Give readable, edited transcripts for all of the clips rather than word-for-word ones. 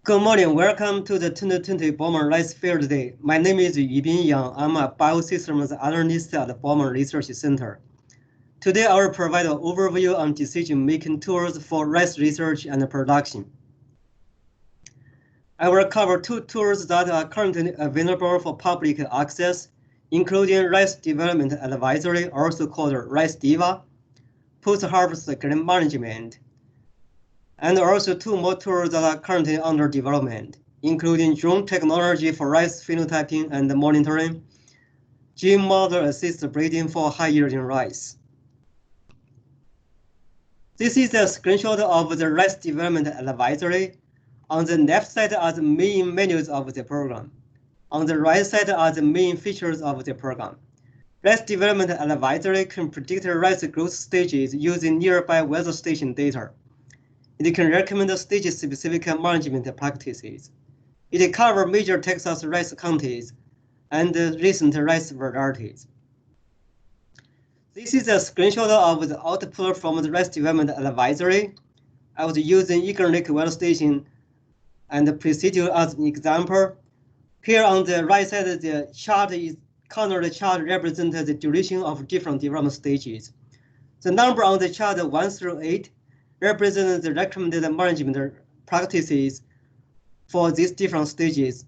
Good morning. Welcome to the 2020 Bowman Rice Field Day. My name is Yubin Yang. I'm a biosystems analyst at the Bowman Research Center. Today, I will provide an overview on decision-making tools for rice research and production. I will cover two tools that are currently available for public access, including Rice Development Advisory, also called Rice DEVA, post-harvest grain management, and also two more tools that are currently under development, including drone technology for rice phenotyping and monitoring, gene model assisted breeding for high-yielding rice. This is a screenshot of the Rice Development Advisory. On the left side are the main menus of the program. On the right side are the main features of the program. Rice Development Advisory can predict rice growth stages using nearby weather station data. It can recommend stage-specific management practices. It covers major Texas rice counties and recent rice varieties. This is a screenshot of the output from the Rice Development Advisory. I was using Eagle Lake weather station and Presidio as an example. Here on the right side, the chart is colored chart represents the duration of different development stages. The number on the chart 1 through 8 represents the recommended management practices for these different stages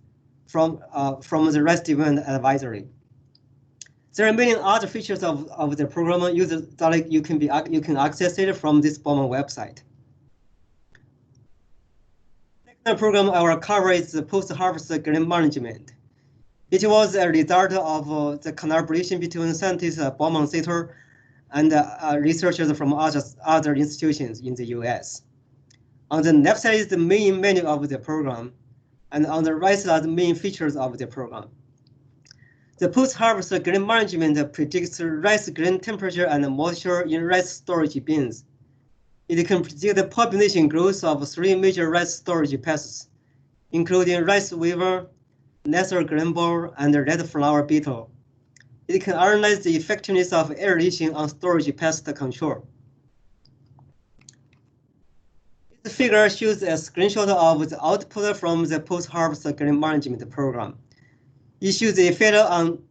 from the Rice Development Advisory. There are many other features of the program that you can access it from this Bowman website. The program I will cover is the post-harvest grain management. It was a result of the collaboration between scientists at Bowman Center and researchers from other institutions in the US. On the left side is the main menu of the program, and on the right side are the main features of the program. The post-harvest grain management predicts rice grain temperature and moisture in rice storage bins. It can predict the population growth of 3 major rice storage pests, including rice weevil, lesser grain borer, and red flower beetle. It can analyze the effectiveness of aeration on storage pest control. This figure shows a screenshot of the output from the post-harvest grain management program. It shows the effect on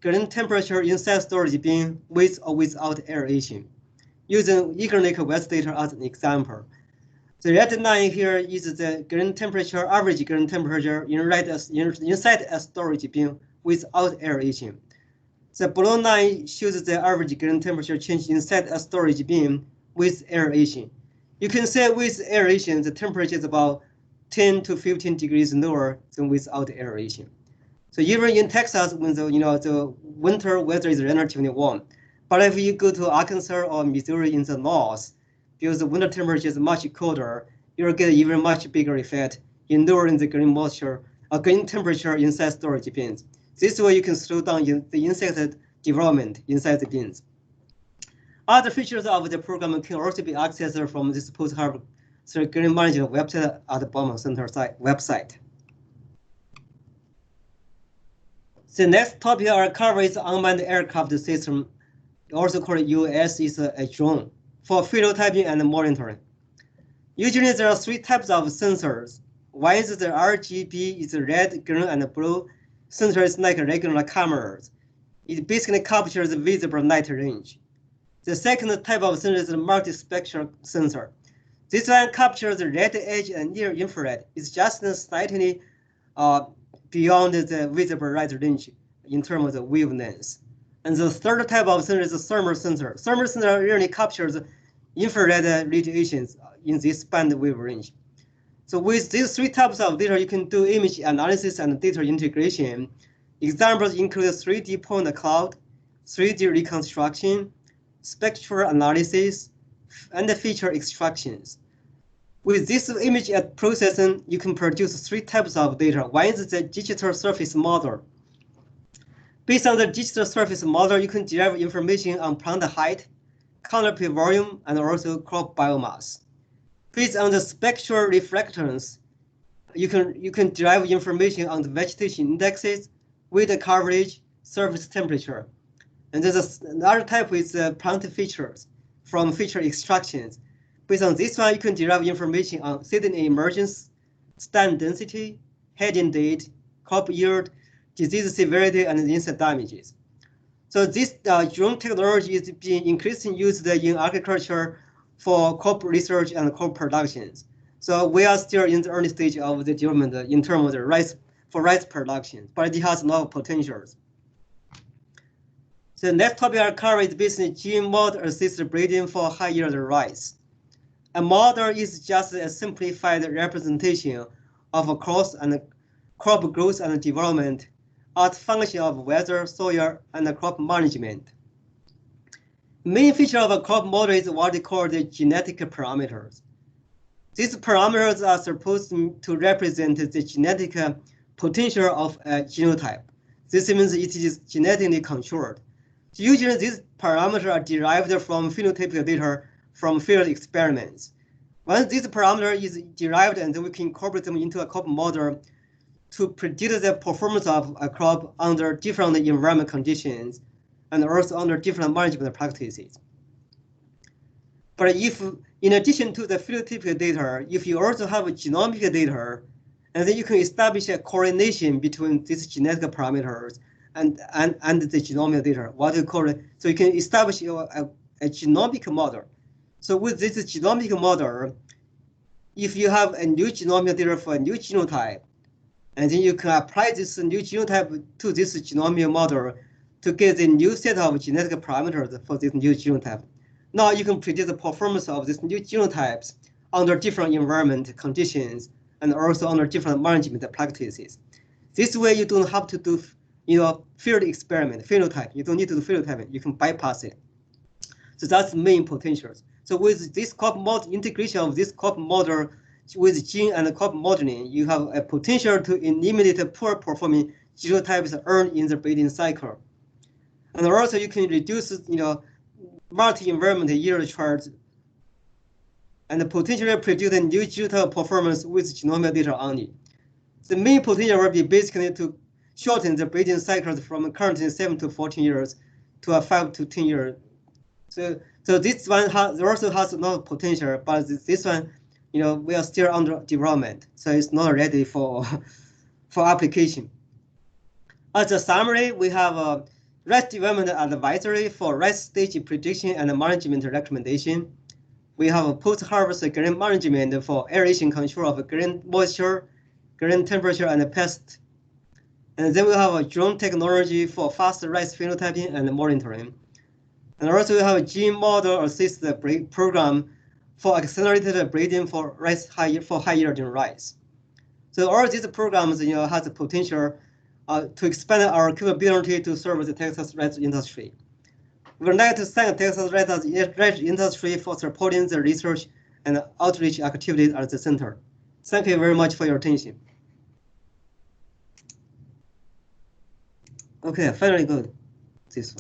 grain temperature inside storage bin with or without aeration, using Eagle Lake West data as an example. The red line here is the grain temperature, average grain temperature inside a storage bin without aeration. The blue line shows the average grain temperature change inside a storage bin with aeration. You can see with aeration, the temperature is about 10 to 15 degrees lower than without aeration. So even in Texas, when the winter weather is relatively warm, but if you go to Arkansas or Missouri in the north, because the winter temperature is much colder, you'll get even much bigger effect in lowering the grain moisture or grain temperature inside storage bins. This way you can slow down the insect development inside the bins. Other features of the program can also be accessed from this post-harvest grain management website at the Bowman Center website. The next topic I will cover is unmanned aircraft system, also called UAS, is a drone for phenotyping and monitoring. Usually there are 3 types of sensors. One is the RGB, is red, green, and blue. Sensor is like regular cameras. It basically captures the visible light range. The second type of sensor is a multispectral sensor. This one captures the red edge and near infrared. It's just slightly beyond the visible light range in terms of the wavelength. And the third type of sensor is a thermal sensor. Thermal sensor really captures infrared radiations in this band wave range. So with these 3 types of data, you can do image analysis and data integration. Examples include 3D point cloud, 3D reconstruction, spectral analysis, and feature extractions. With this image processing, you can produce 3 types of data. One is the digital surface model. Based on the digital surface model, you can derive information on plant height, canopy volume, and also crop biomass. Based on the spectral reflectance, you can derive information on the vegetation indexes, weight coverage, surface temperature. And there's another type is plant features from feature extractions. Based on this one, you can derive information on seedling emergence, stand density, heading date, crop yield, disease severity, and insect damages. So this drone technology is being increasingly used in agriculture for crop research and crop productions. So we are still in the early stage of the development in terms of the rice production, but it has a lot of potentials. The next topic I'll cover is basically gene model assisted breeding for high yield rice. A model is just a simplified representation of a crop growth and development as a function of weather, soil, and crop management. Main feature of a crop model is what they call the genetic parameters. These parameters are supposed to represent the genetic potential of a genotype. This means it is genetically controlled. Usually, these parameters are derived from phenotypic data from field experiments. Once this parameter is derived, and then we can incorporate them into a crop model to predict the performance of a crop under different environment conditions and also under different management practices. But if, in addition to the phenotypic data, if you also have genomic data, and then you can establish a correlation between these genetic parameters and the genomic data, what you call it. So you can establish a genomic model. So with this genomic model, if you have a new genomic data for a new genotype, and then you can apply this new genotype to this genomic model to get a new set of genetic parameters for this new genotype. Now you can predict the performance of these new genotypes under different environment conditions and also under different management practices. This way you don't have to do field experiment, phenotype. You don't need to do phenotype. You can bypass it. So that's the main potentials. So with this crop model, integration of this crop model with gene and crop modeling, you have a potential to eliminate poor performing genotypes earned in the breeding cycle. And also you can reduce multi-environment yield charts and potentially produce a new genotype performance with genomic data only. The main potential will be basically to shorten the breeding cycles from currently 7 to 14 years to a 5 to 10 years. So this one also has a lot of potential, but this one, we are still under development, so it's not ready for application. As a summary, we have a rice development advisory for rice stage prediction and management recommendation. We have a post-harvest grain management for aeration control of grain moisture, grain temperature, and pest. And then we have a drone technology for fast rice phenotyping and monitoring. And also we have a gene model assisted breed program for accelerated breeding for rice for high yielding rice. So all these programs, has the potential to expand our capability to serve the Texas rice industry. We would like to thank Texas rice industry for supporting the research and outreach activities at the center. Thank you very much for your attention. Okay, finally good. This one.